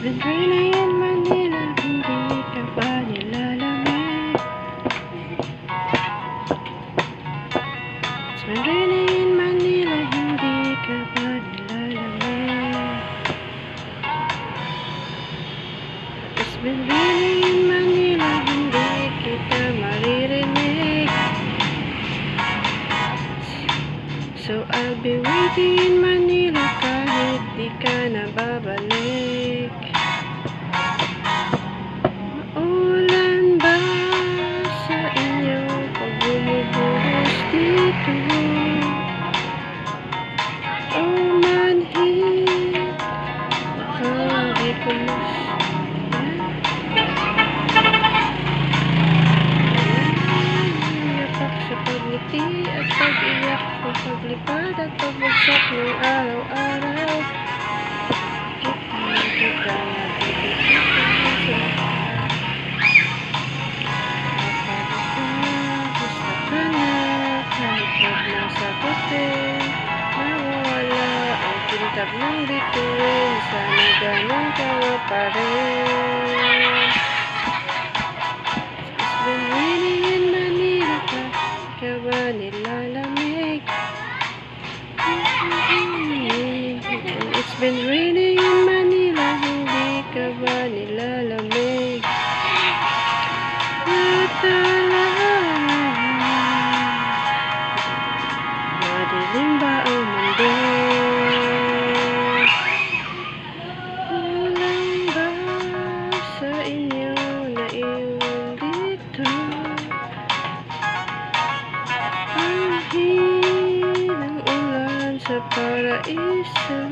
been raining in Manila, hindi ka ba nilalamig? It's been raining in Manila, hindi ka ba nilalamig? It's been raining in Manila, hindi kita maririnig. So I'll be waiting in Manila kahit di ka na babalik. Maulan ba sa inyo pag bumubuhos dito? O manhid, baka di ko yapak sa pagngiti at pag-iyak sa paglipad at pagbagsak ng araw-araw. Kita gusto ka na kahit huwag mong sagutin. Nawawala ang kintab ng bituin, sana ganun ka pa rin. It's been raining in Manila, ka ba nilalamig? It's been raining in Manila, hindi ka ba nilalamig? Madilim ba ang mundo? Kulang ba sa inyo na iwan dito? Ang hilang ulan sa paraiso.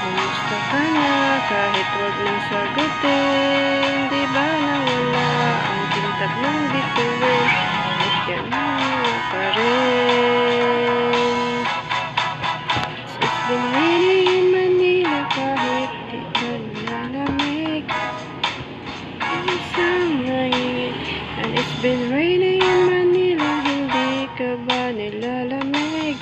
Kumusta ka na kahit huwag mong sagutin? Di ba nawala ang kintab ng bituin? Kahit ganun pa rin. It's been raining in Manila kahit di ka nilalamig. Isang ngayit. And it's been raining in Manila, hindi ka ba nilalamig?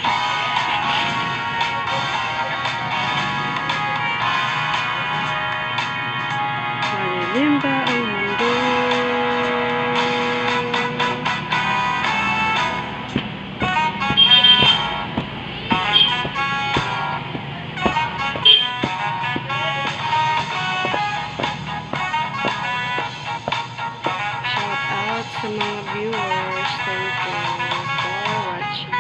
Madilim ba ang mundo? Shout out sa mga viewers. Thank you for watching.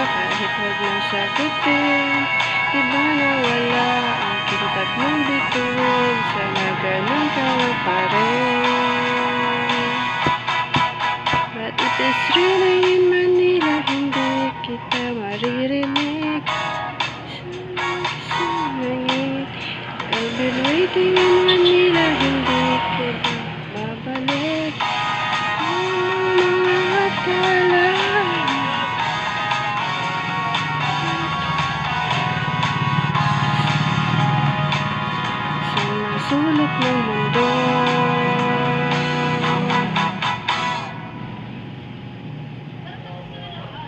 Kahit huwag mong sagutin, di ba nawala ang kintab ng bituin? Sana ganun ka pa rin. But it is raining in Manila, hindi kita maririnig. I'll be waiting in Manila.